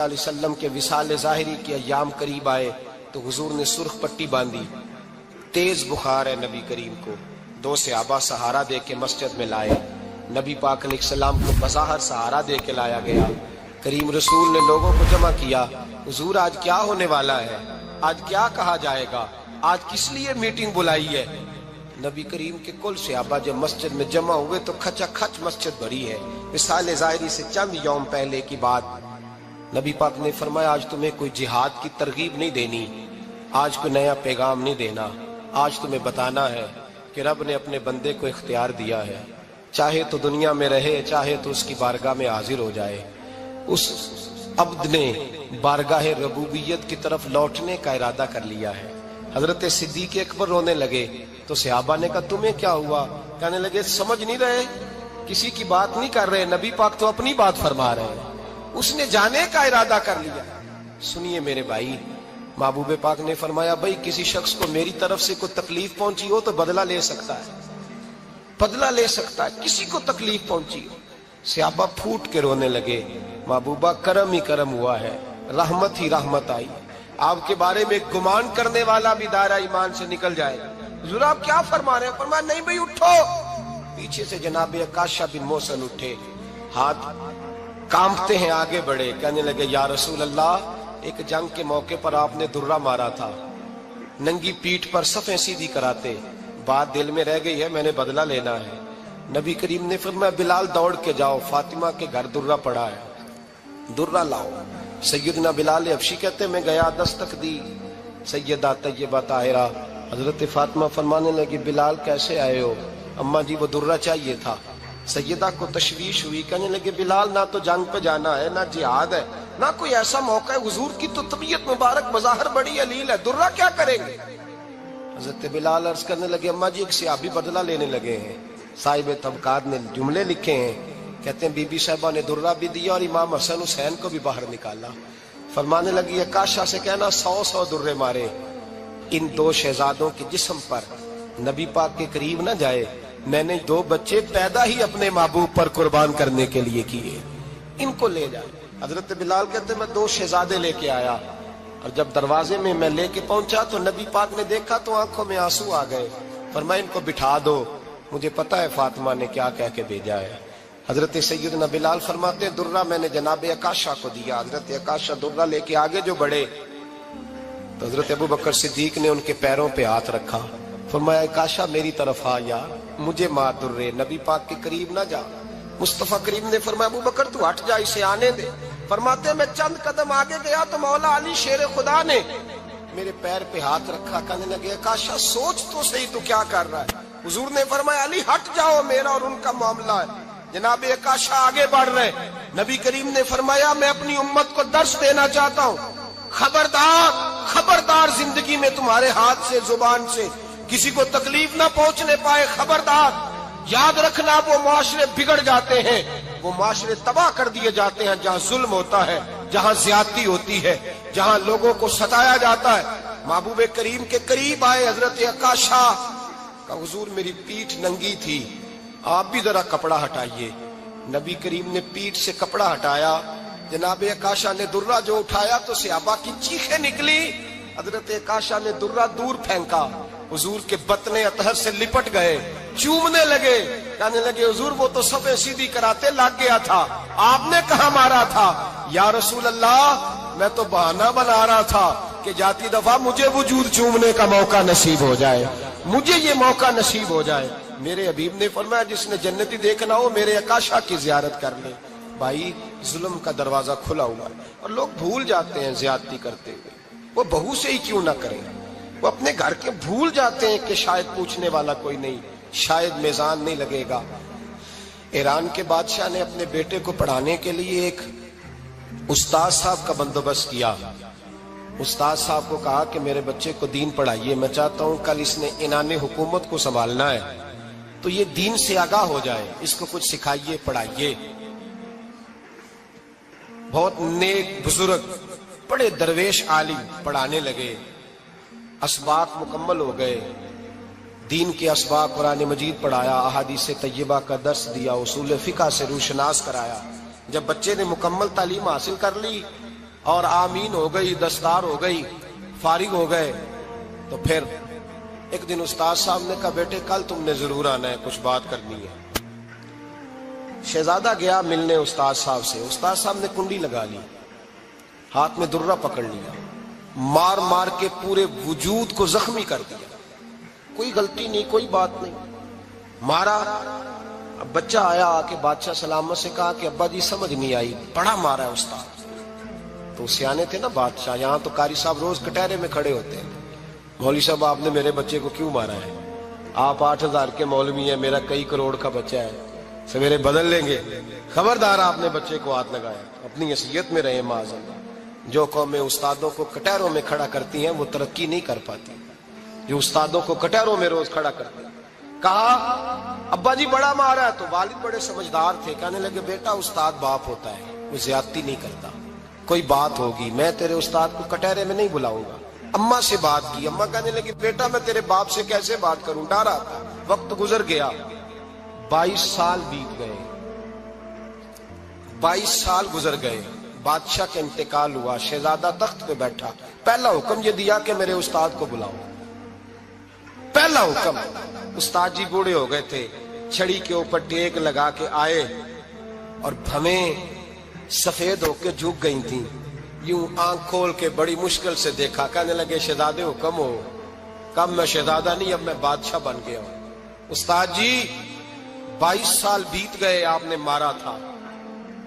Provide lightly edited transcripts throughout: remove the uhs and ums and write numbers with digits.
علیہ وسلم کے وصال ظاہری کے ایام قریب آئے تو حضور نے سرخ پٹی باندھی، تیز بخار ہے نبی کریم کو، دو صحابہ سہارا دے کے مسجد میں لائے، نبی پاک علیہ السلام کو بظاہر سہارا دے کے لایا گیا۔ کریم رسول نے لوگوں کو جمع کیا، حضور آج کیا ہونے والا ہے، آج کیا کہا جائے گا، آج کس لیے میٹنگ بلائی ہے؟ نبی کریم کے کل صحابہ جب مسجد میں جمع ہوئے تو کھچا کھچ مسجد بھری ہے۔ وصال ظاہری سے چند یوم پہلے کی بات، نبی پاک نے فرمایا آج تمہیں کوئی جہاد کی ترغیب نہیں دینی، آج کوئی نیا پیغام نہیں دینا، آج تمہیں بتانا ہے کہ رب نے اپنے بندے کو اختیار دیا ہے، چاہے تو دنیا میں رہے، چاہے تو اس کی بارگاہ میں حاضر ہو جائے۔ اس عبد نے بارگاہ ربوبیت کی طرف لوٹنے کا ارادہ کر لیا ہے۔ حضرت صدیق اکبر رونے لگے تو صحابہ نے کہا تمہیں کیا ہوا؟ کہنے لگے سمجھ نہیں رہے، کسی کی بات نہیں کر رہے، نبی پاک تو اپنی بات فرما رہے ہیں، اس نے جانے کا ارادہ کر لیا۔ سنیے میرے بھائی، محبوب پاک نے فرمایا بھائی کسی شخص کو میری طرف سے کوئی تکلیف پہنچی ہو تو بدلہ لے سکتا ہے، بدلہ لے سکتا ہے، کسی کو تکلیف پہنچی ہو۔ صحابہ پھوٹ کے رونے لگے، محبوبہ کرم ہی کرم ہوا ہے، رحمت ہی رحمت آئی، آپ کے بارے میں گمان کرنے والا بھی دائرہ ایمان سے نکل جائے گا۔ حضور آپ کیا فرما رہے ہیں؟ فرمایا نہیں بھائی اٹھو۔ پیچھے سے جناب عکاشہ بن محصن اٹھے، ہاتھ کانپتے ہیں آگے بڑھے، کہنے لگے یا رسول اللہ، ایک جنگ کے موقع پر آپ نے درہ مارا تھا، ننگی پیٹھ پر صفیں سیدھی کراتے، بات دل میں رہ گئی ہے، میں نے بدلہ لینا ہے۔ نبی کریم نے فرمایا بلال دوڑ کے جاؤ، فاطمہ کے گھر درہ پڑا ہے، درہ لاؤ۔ سیدنا بلال حبشی کہتے میں گیا، دستک دی، سیدہ طیبہ طاہرہ حضرت فاطمہ فرمانے لگی بلال کیسے آئے ہو؟ اماں جی وہ درہ چاہیے تھا۔ سیدہ کو تشویش ہوئی، کہنے لگے بلال نہ تو جنگ پہ جانا ہے، نہ جہاد ہے، نہ کوئی ایسا موقع ہے، حضور کی تو طبیعت مبارک بظاہر بڑی علیل ہے، درہ کیا کریں گے؟ حضرت بلال عرض کرنے لگے اماں جی ایک صحابی بدلہ لینے لگے ہیں، صاحب طبقات نے جملے لکھے ہیں، کہتے ہیں بی بی صاحبہ نے درہ بھی دیا اور امام حسن حسین کو بھی باہر نکالا۔ فرمانے لگی عکاشہ سے کہنا 100 درے مارے، ان دو شہزادوں کے جسم پر نبی پاک کے قریب نہ جائے، میں نے 2 بچے پیدا ہی اپنے محبوب پر قربان کرنے کے لیے کیے، ان کو لے جائے۔ حضرت بلال کہتے میں 2 شہزادے لے کے آیا، اور جب دروازے میں میں لے کے پہنچا تو نبی پاک نے دیکھا تو آنکھوں میں آنسو آ گئے۔ فرمایا ان کو بٹھا دو، مجھے پتا ہے فاطمہ نے کیا کہہ کے بھیجا ہے۔ حضرت سیدنا بلال فرماتے ہیں درہ میں نے جناب عکاشہ کو دیا، حضرت عکاشہ درہ لے کے آگے جو بڑھے تو حضرت ابو بکر صدیق نے ان کے پیروں پہ ہاتھ رکھا، فرمایا عکاشہ میری طرف آ یار، مجھے مار درے، نبی پاک کے قریب نہ جا۔ مصطفیٰ کریم نے فرمایا ابو بکر تو ہٹ جا، اسے آنے دے۔ فرماتے میں چند قدم آگے گیا تو مولا علی شیر خدا نے میرے پیر پہ ہاتھ رکھا، کہنے لگے عکاشہ سوچ تو صحیح تو کیا کر رہا ہے؟ حضور نے فرمایا علی ہٹ جاؤ، میرا اور ان کا معاملہ ہے۔ جناب عکاشہ آگے بڑھ رہے، نبی کریم نے فرمایا میں اپنی امت کو درس دینا چاہتا ہوں، خبردار خبردار زندگی میں تمہارے ہاتھ سے زبان سے کسی کو تکلیف نہ پہنچنے پائے، خبردار یاد رکھنا وہ معاشرے بگڑ جاتے ہیں، وہ معاشرے تباہ کر دیے جاتے ہیں جہاں ظلم ہوتا ہے، جہاں زیادتی ہوتی ہے، جہاں لوگوں کو ستایا جاتا ہے۔ محبوب کریم کے قریب آئے حضرت عکاشہ کا، حضور میری پیٹھ ننگی تھی، آپ بھی ذرا کپڑا ہٹائیے۔ نبی کریم نے پیٹھ سے کپڑا ہٹایا، جناب عکاشہ نے درہ جو اٹھایا تو صحابہ کی چیخیں نکلی، حضرت عکاشہ نے درہ دور پھینکا، حضور کے بطن اطہر سے لپٹ گئے، چومنے لگے، کہنے لگے حضور وہ تو صفیں سیدھی کراتے لگ گیا تھا، آپ نے کہاں مارا تھا؟ یا رسول اللہ میں تو بہانہ بنا رہا تھا کہ جاتی دفعہ مجھے وجود چومنے کا موقع نصیب ہو جائے، مجھے یہ موقع نصیب ہو جائے۔ میرے حبیب نے فرمایا جس نے جنتی دیکھنا ہو میرے عکاشہ کی زیارت کر لے۔ بھائی ظلم کا دروازہ کھلا ہوا ہے اور لوگ بھول جاتے ہیں زیادتی کرتے ہوئے، وہ بہو سے ہی کیوں نہ کریں، وہ اپنے گھر کے بھول جاتے ہیں کہ شاید پوچھنے والا کوئی نہیں، شاید میزان نہیں لگے گا۔ ایران کے بادشاہ نے اپنے بیٹے کو پڑھانے کے لیے ایک استاد صاحب کا بندوبست کیا۔ استاد صاحب کو کہا کہ میرے بچے کو دین پڑھائیے، میں چاہتا ہوں کل اس نے عنان حکومت کو سنبھالنا ہے تو یہ دین سے آگاہ ہو جائے، اس کو کچھ سکھائیے پڑھائیے۔ بہت نیک بزرگ بڑے درویش عالم پڑھانے لگے، اسباق مکمل ہو گئے، دین کے اسباق قرآن مجید پڑھایا، احادیث طیبہ کا درس دیا، اصول فقہ سے روشناس کرایا۔ جب بچے نے مکمل تعلیم حاصل کر لی اور آمین ہو گئی، دستار ہو گئی، فارغ ہو گئے، تو پھر ایک دن استاد صاحب نے کہا بیٹے کل تم نے ضرور آنا ہے، کچھ بات کرنی ہے۔ شہزادہ گیا ملنے استاد صاحب سے، استاد صاحب نے کنڈی لگا لی، ہاتھ میں درہ پکڑ لیا، مار مار کے پورے وجود کو زخمی کر دیا، کوئی غلطی نہیں، کوئی بات نہیں، مارا۔ اب بچہ آیا آ کے بادشاہ سلامت سے کہا کہ ابا جی سمجھ نہیں آئی، بڑا مارا ہے استاد۔ تو سیانے تھے نا بادشاہ، یہاں تو قاری صاحب روز کٹہرے میں کھڑے ہوتے ہیں، مولوی صاحب آپ نے میرے بچے کو کیوں مارا ہے؟ آپ 8,000 کے مولوی ہیں، میرا کئی کروڑ کا بچہ ہے، سویرے بدل لیں گے، خبردار آپ نے بچے کو ہاتھ لگایا، اپنی حیثیت میں رہے معاذ اللہ۔ جو قومیں استادوں کو کٹہروں میں کھڑا کرتی ہیں وہ ترقی نہیں کر پاتی، جو استادوں کو کٹہروں میں روز کھڑا کرتے ہیں۔ کہا ابا جی بڑا مارا ہے، تو والد بڑے سمجھدار تھے، کہنے لگے بیٹا استاد باپ ہوتا ہے، وہ زیادتی نہیں کرتا، کوئی بات ہوگی میں تیرے استاد کو کٹہرے میں نہیں بلاؤں گا۔ اماں سے بات کی، اماں کہنے لگی بیٹا میں تیرے باپ سے کیسے بات کروں، ڈرا تھا۔ وقت گزر گیا، 22 سال بیت گئے، 22 سال گزر گئے، بادشاہ کا انتقال ہوا، شہزادہ تخت پہ بیٹھا، پہلا حکم یہ دیا کہ میرے استاد کو بلاؤ، پہلا حکم۔ استاد جی بوڑھے ہو گئے تھے، چھڑی کے اوپر ٹیک لگا کے آئے اور بھویں سفید ہو کے جھک گئی تھیں، یوں آنکھ کھول کے بڑی مشکل سے دیکھا، کہنے لگے شہزادے حکم ہو۔ کم میں شہزادہ نہیں، اب میں بادشاہ بن گیا ہوں۔ استاد جی 22 سال بیت گئے، آپ نے مارا تھا،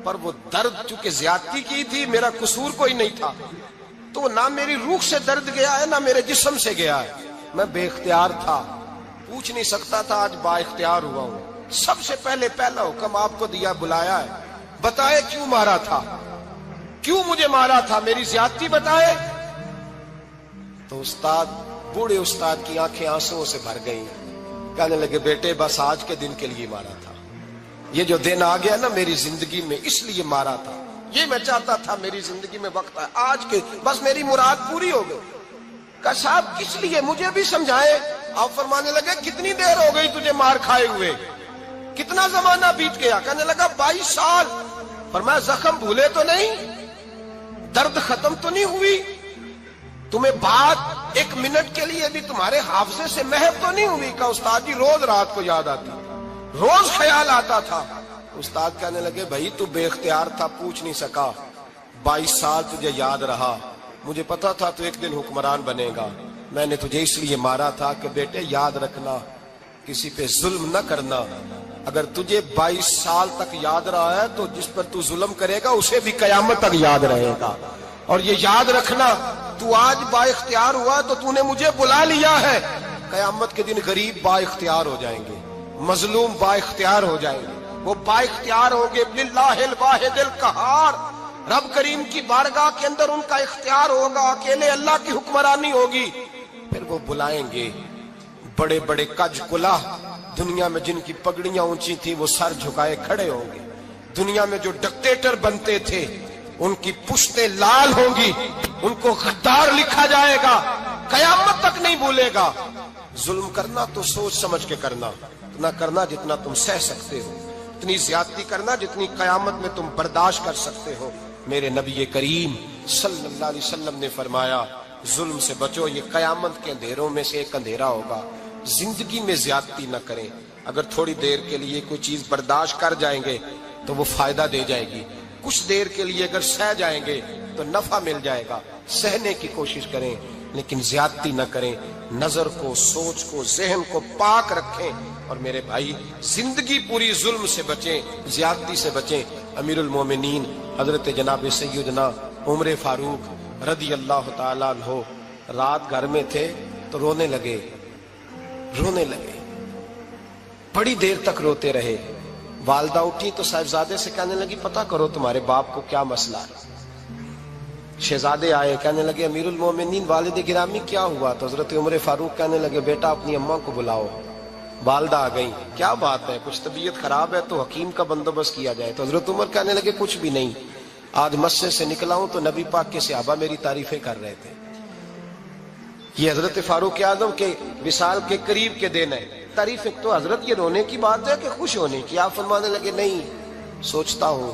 پر وہ درد چونکہ زیادتی کی تھی، میرا قصور کوئی نہیں تھا، تو نہ میری روح سے درد گیا ہے نہ میرے جسم سے گیا ہے، میں بے اختیار تھا، پوچھ نہیں سکتا تھا، آج با اختیار ہوا ہوں۔ سب سے پہلے پہلا حکم آپ کو دیا، بلایا ہے، بتائے کیوں مارا تھا، کیوں مجھے مارا تھا، میری زیادتی بتائے۔ تو استاد، بوڑھے استاد کی آنکھیں آنسوؤں سے بھر گئیں، کہنے لگے بیٹے بس آج کے دن کے لیے مارا تھا، یہ جو دن آ گیا نا میری زندگی میں اس لیے مارا تھا، یہ میں چاہتا تھا میری زندگی میں وقت ہے، آج کے بس میری مراد پوری ہو گئی۔ کہا صاحب کس لیے، مجھے بھی سمجھائے۔ آپ فرمانے لگے کتنی دیر ہو گئی تجھے مار کھائے ہوئے، کتنا زمانہ بیت گیا؟ کہنے لگا 22 سال۔ فرمایا زخم بھولے تو نہیں، درد ختم تو نہیں ہوئی، تمہیں بات ایک منٹ کے لیے بھی تمہارے حافظے سے محو تو نہیں ہوئی؟ کہ استاد جی روز رات کو یاد آتی، روز خیال آتا تھا۔ استاد کہنے لگے بھائی تو بے اختیار تھا، پوچھ نہیں سکا، 22 سال تجھے یاد رہا، مجھے پتا تھا تو ایک دن حکمران بنے گا، میں نے تجھے اس لیے مارا تھا کہ بیٹے یاد رکھنا، کسی پہ ظلم نہ کرنا، اگر تجھے 22 سال تک یاد رہا ہے تو جس پر تو ظلم کرے گا اسے بھی قیامت تک یاد رہے گا، اور یہ یاد رکھنا تو آج با اختیار ہوا تو تو نے مجھے بلا لیا ہے، قیامت کے دن غریب با اختیار ہو جائیں گے، مظلوم با اختیار ہو جائیں گے، وہ با اختیار ہوں گے للہ الواحد القہار، رب کریم کی بارگاہ کے اندر ان کا اختیار ہوگا، اکیلے اللہ کی حکمرانی ہوگی، پھر وہ بلائیں گے بڑے بڑے کج کلا، دنیا میں جن کی پگڑیاں اونچی تھی وہ سر جھکائے کھڑے ہوں گے، دنیا میں جو ڈکٹیٹر بنتے تھے ان کی پشتیں لال ہوں گی، ان کو غدار لکھا جائے گا، قیامت تک نہیں بھولے گا۔ ظلم کرنا تو سوچ سمجھ کے کرنا، اتنا کرنا جتنا تم سہ سکتے ہو، اتنی زیادتی کرنا جتنی قیامت میں تم برداشت کر سکتے ہو۔ میرے نبی کریم صلی اللہ علیہ وسلم نے فرمایا ظلم سے بچو، یہ قیامت کے اندھیروں میں سے ایک اندھیرا ہوگا، زندگی میں زیادتی نہ کریں، اگر تھوڑی دیر کے لیے کوئی چیز برداشت کر جائیں گے تو وہ فائدہ دے جائے گی، کچھ دیر کے لیے اگر سہ جائیں گے تو نفع مل جائے گا، سہنے کی کوشش کریں لیکن زیادتی نہ کریں، نظر کو، سوچ کو، ذہن کو پاک رکھیں، اور میرے بھائی زندگی پوری ظلم سے بچیں، زیادتی سے بچیں۔ امیر المومنین حضرت جناب سیدنا عمر فاروق رضی اللہ تعالیٰ عنہ رات گھر میں تھے تو رونے لگے، بڑی دیر تک روتے رہے، والدہ اٹھی تو صاحبزادے سے کہنے لگی پتہ کرو تمہارے باپ کو کیا مسئلہ ہے۔ شہزادے آئے، کہنے لگے امیر المومنین والد گرامی کیا ہوا؟ تو حضرت عمر فاروق کہنے لگے بیٹا اپنی اماں کو بلاؤ۔ والدہ آ گئی، کیا بات ہے، کچھ طبیعت خراب ہے تو حکیم کا بندوبست کیا جائے۔ تو حضرت عمر کہنے لگے کچھ بھی نہیں، آج مسجد سے نکلا ہوں تو نبی پاک کے صحابہ میری تعریفیں کر رہے تھے۔ یہ حضرت فاروق اعظم کے وصال کے قریب کے دن ہے، تعریفیں تو حضرت یہ رونے کی بات ہے کہ خوش ہونے کی؟ آپ فرمانے لگے نہیں، سوچتا ہوں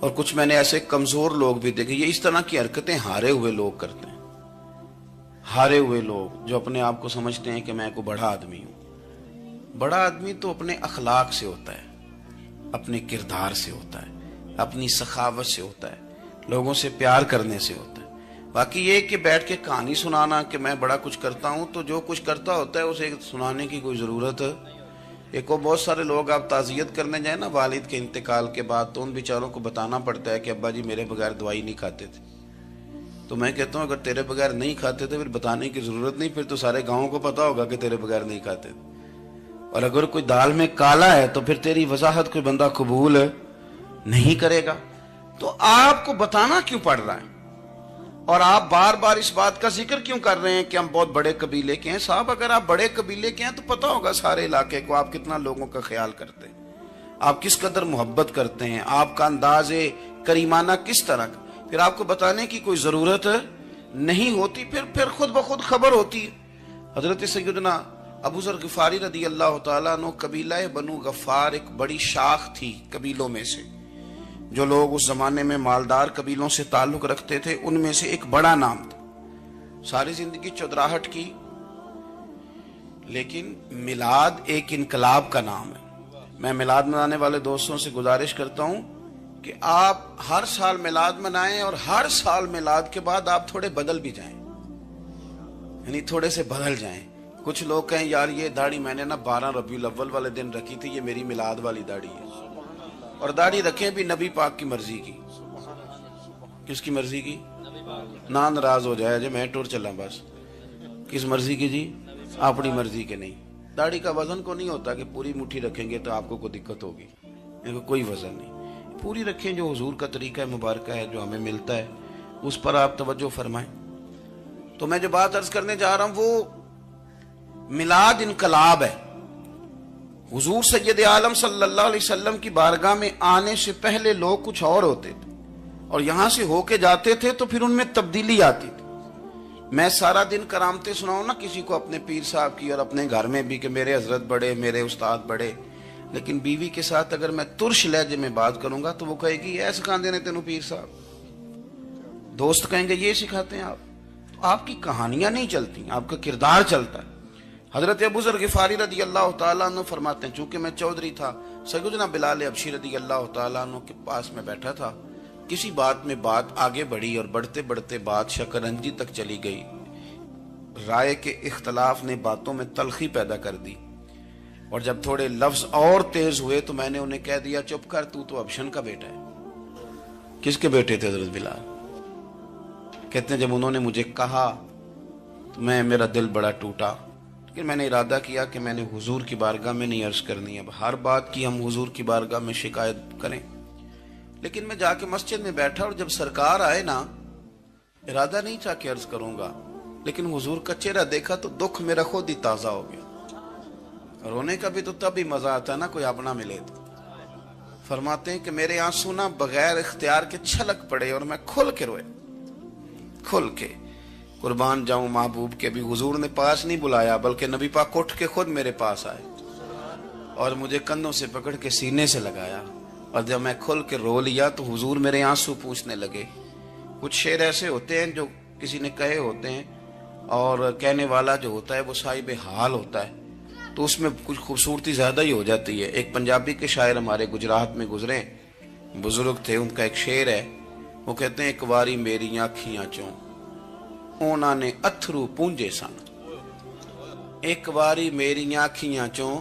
اور کچھ میں نے ایسے کمزور لوگ بھی دیکھے. یہ اس طرح کی حرکتیں ہارے ہوئے لوگ کرتے ہیں. ہارے ہوئے لوگ جو اپنے آپ کو سمجھتے ہیں کہ میں کوئی بڑا آدمی ہوں. بڑا آدمی تو اپنے اخلاق سے ہوتا ہے, اپنے کردار سے ہوتا ہے, اپنی سخاوت سے ہوتا ہے, لوگوں سے پیار کرنے سے ہوتا ہے. باقی یہ کہ بیٹھ کے کہانی سنانا کہ میں بڑا کچھ کرتا ہوں, تو جو کچھ کرتا ہوتا ہے اسے سنانے کی کوئی ضرورت. ایک اور بہت سارے لوگ آپ تعزیت کرنے جائیں نا والد کے انتقال کے بعد, تو ان بیچاروں کو بتانا پڑتا ہے کہ ابا جی میرے بغیر دوائی نہیں کھاتے تھے. تو میں کہتا ہوں اگر تیرے بغیر نہیں کھاتے تھے پھر بتانے کی ضرورت نہیں, پھر تو سارے گاؤں کو پتا ہوگا کہ تیرے بغیر نہیں کھاتے تھے. اور اگر کوئی دال میں کالا ہے تو پھر تیری وضاحت کوئی بندہ قبول نہیں کرے گا. تو آپ کو بتانا کیوں پڑ رہا ہے, اور آپ بار بار اس بات کا ذکر کیوں کر رہے ہیں کہ ہم بہت بڑے قبیلے کے ہیں؟ صاحب اگر آپ بڑے قبیلے کے ہیں تو پتا ہوگا سارے علاقے کو آپ کتنا لوگوں کا خیال کرتے ہیں, آپ کس قدر محبت کرتے ہیں, آپ کا انداز کریمانہ کس طرح کا. پھر آپ کو بتانے کی کوئی ضرورت نہیں ہوتی, پھر خود بخود خبر ہوتی ہے. حضرت سیدنا ابو ذر غفاری رضی اللہ تعالیٰ عنہ, قبیلہ بنو غفار ایک بڑی شاخ تھی قبیلوں میں سے. جو لوگ اس زمانے میں مالدار قبیلوں سے تعلق رکھتے تھے ان میں سے ایک بڑا نام تھا. ساری زندگی چودراہٹ کی, لیکن میلاد ایک انقلاب کا نام ہے. میں میلاد منانے والے دوستوں سے گزارش کرتا ہوں کہ آپ ہر سال میلاد منائیں, اور ہر سال میلاد کے بعد آپ تھوڑے بدل بھی جائیں, یعنی تھوڑے سے بدل جائیں. کچھ لوگ کہیں یار یہ داڑھی میں نے نا 12 ربیع الاول والے دن رکھی تھی, یہ میری میلاد والی داڑھی ہے. اور داڑھی رکھیں بھی نبی پاک کی مرضی کی. کس کی مرضی کی؟ نہ ناراض ہو جائے جی میں ٹور چلا بس. کس مرضی کی جی؟ اپنی مرضی کے نہیں. داڑھی کا وزن کو نہیں ہوتا کہ پوری مٹھی رکھیں گے تو آپ کو کوئی دقت ہوگی, کوئی وزن نہیں. پوری رکھیں, جو حضور کا طریقہ مبارکہ ہے جو ہمیں ملتا ہے اس پر آپ توجہ فرمائیں. تو میں جو بات عرض کرنے جا رہا ہوں وہ میلاد انقلاب ہے. حضور سید عالم صلی اللہ علیہ وسلم کی بارگاہ میں آنے سے پہلے لوگ کچھ اور ہوتے تھے, اور یہاں سے ہو کے جاتے تھے تو پھر ان میں تبدیلی آتی تھی. میں سارا دن کرامتیں سناؤں نا کسی کو اپنے پیر صاحب کی اور اپنے گھر میں بھی کہ میرے حضرت بڑے, میرے استاد بڑے, لیکن بیوی کے ساتھ اگر میں ترش لہجے میں بات کروں گا تو وہ کہے گی ایسے سکھاندے نے تینوں پیر صاحب. دوست کہیں گے یہ سکھاتے ہیں آپ. تو آپ کی کہانیاں نہیں چلتی, آپ کا کردار چلتا ہے. حضرت ابو ذر غفاری رضی اللہ تعالیٰ عنہ فرماتے ہیں چونکہ میں چودھری تھا, سیدنا بلال حبشی رضی اللہ تعالیٰ عنہ کے پاس میں بیٹھا تھا. کسی بات میں بات آگے بڑھی اور بڑھتے بڑھتے بات شکنجی تک چلی گئی. رائے کے اختلاف نے باتوں میں تلخی پیدا کر دی, اور جب تھوڑے لفظ اور تیز ہوئے تو میں نے انہیں کہہ دیا چپ کر, تو ابشن کا بیٹا ہے. کس کے بیٹے تھے حضرت بلال؟ کہتے ہیں جب انہوں نے مجھے کہا تو میرا دل بڑا ٹوٹا, لیکن میں نے ارادہ کیا کہ میں نے حضور کی بارگاہ میں نہیں عرض کرنی. اب ہر بات کی ہم حضور کی بارگاہ میں شکایت کریں. لیکن میں جا کے مسجد میں بیٹھا, اور جب سرکار آئے نا, ارادہ نہیں تھا کہ عرض کروں گا, لیکن حضور کا چہرہ دیکھا تو دکھ میرا خود ہی تازہ ہو گیا. رونے کا بھی تو تب ہی مزہ آتا ہے نا کوئی اپنا ملے تو. فرماتے ہیں کہ میرے آنسو نا بغیر اختیار کے چھلک پڑے, اور میں کھل کے روئے, کھل کے. قربان جاؤں محبوب کے بھی حضور نے پاس نہیں بلایا, بلکہ نبی پاک اٹھ کے خود میرے پاس آئے اور مجھے کندھوں سے پکڑ کے سینے سے لگایا. اور جب میں کھل کے رو لیا تو حضور میرے آنسو پوچھنے لگے. کچھ شعر ایسے ہوتے ہیں جو کسی نے کہے ہوتے ہیں, اور کہنے والا جو ہوتا ہے وہ صاحب حال ہوتا ہے, تو اس میں کچھ خوبصورتی زیادہ ہی ہو جاتی ہے. ایک پنجابی کے شاعر ہمارے گجرات میں گزرے, بزرگ تھے, ان کا ایک شعر ہے, وہ کہتے ہیں ایک واری میری آنکھیاں چوں اونا نے اتھرو پونجے سن. ایک واری میری آنکھیاں چوں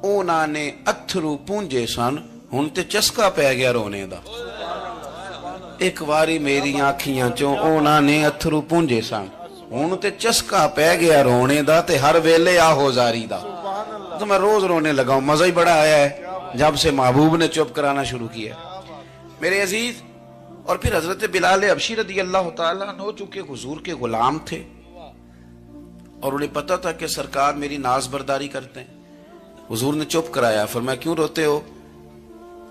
اونا نے اتھرو پونجے سن, ہن تے چسکا پہ گیا رونے دا. ایک واری میری آنکھیاں چوں اونا نے اتھرو پونجے سن, ہن تے چسکا پہ گیا رونے دا, تے ہر ویلے آہو زاری دا. تو میں روز رونے لگا ہوں, مزہ ہی بڑا آیا ہے جب سے محبوب نے چپ کرانا شروع کیا میرے عزیز. اور پھر حضرت بلال حبشی رضی اللہ تعالیٰ عنہ چونکہ حضور کے غلام تھے, اور انہیں پتا تھا کہ سرکار میری ناز برداری کرتے ہیں, حضور نے چپ کرایا. فرمایا کیوں روتے ہو؟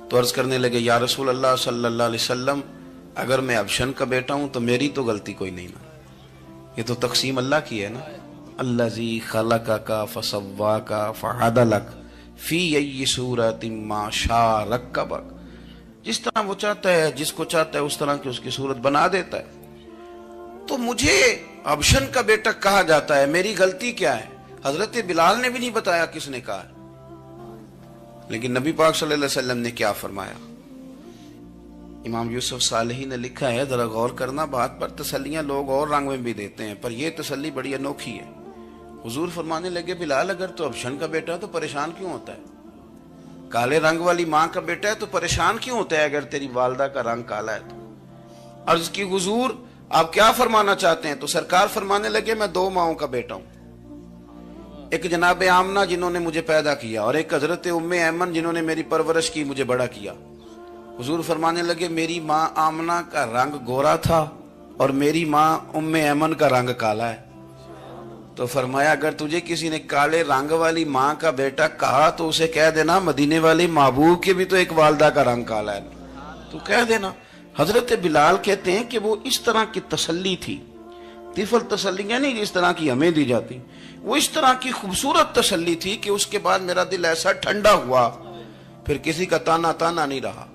تو عرض کرنے لگے یا رسول اللہ صلی اللہ علیہ وسلم, اگر میں ابشن کا بیٹا ہوں تو میری تو غلطی کوئی نہیں نا, یہ تو تقسیم اللہ کی ہے نا. الذی خلقک فسواک فعدلک فی ای صورت ما شاء رکبک. جس طرح وہ چاہتا ہے، جس کو چاہتا ہے اس طرح کی اس کی صورت بنا دیتا ہے۔ تو مجھے ابشن کا بیٹا کہا جاتا ہے، میری غلطی کیا ہے؟ حضرت بلال نے بھی نہیں بتایا کس نے کہا ہے، لیکن نبی پاک صلی اللہ علیہ وسلم نے کیا فرمایا؟ امام یوسف صالحی نے لکھا ہے، ذرا غور کرنا بات پر، تسلیاں لوگ اور رنگ میں بھی دیتے ہیں، پر یہ تسلی بڑی انوکھی ہے۔ حضور فرمانے لگے، بلال اگر تو ابشن کا بیٹا ہے تو پریشان کیوں ہوتا ہے؟ کالے رنگ والی ماں کا بیٹا ہے تو پریشان کیوں ہوتا ہے اگر تیری والدہ کا رنگ کالا ہے تو؟ عرض کی، حضور آپ کیا فرمانا چاہتے ہیں؟ تو سرکار فرمانے لگے، میں دو ماؤں کا بیٹا ہوں، ایک جناب آمنہ جنہوں نے مجھے پیدا کیا، اور ایک حضرت ام ایمن جنہوں نے میری پرورش کی، مجھے بڑا کیا۔ حضور فرمانے لگے، میری ماں آمنہ کا رنگ گورا تھا اور میری ماں ام ایمن کا رنگ کالا ہے۔ تو فرمایا، اگر تجھے کسی نے کالے رنگ والی ماں کا بیٹا کہا تو اسے کہہ دینا مدینے والے محبوب کے بھی تو ایک والدہ کا رنگ کالا ہے، تو کہہ دینا۔ حضرت بلال کہتے ہیں کہ وہ اس طرح کی تسلی تھی، طفل تسلیاں نہیں جس طرح کی ہمیں دی جاتی، وہ اس طرح کی خوبصورت تسلی تھی کہ اس کے بعد میرا دل ایسا ٹھنڈا ہوا، پھر کسی کا تانا نہیں رہا۔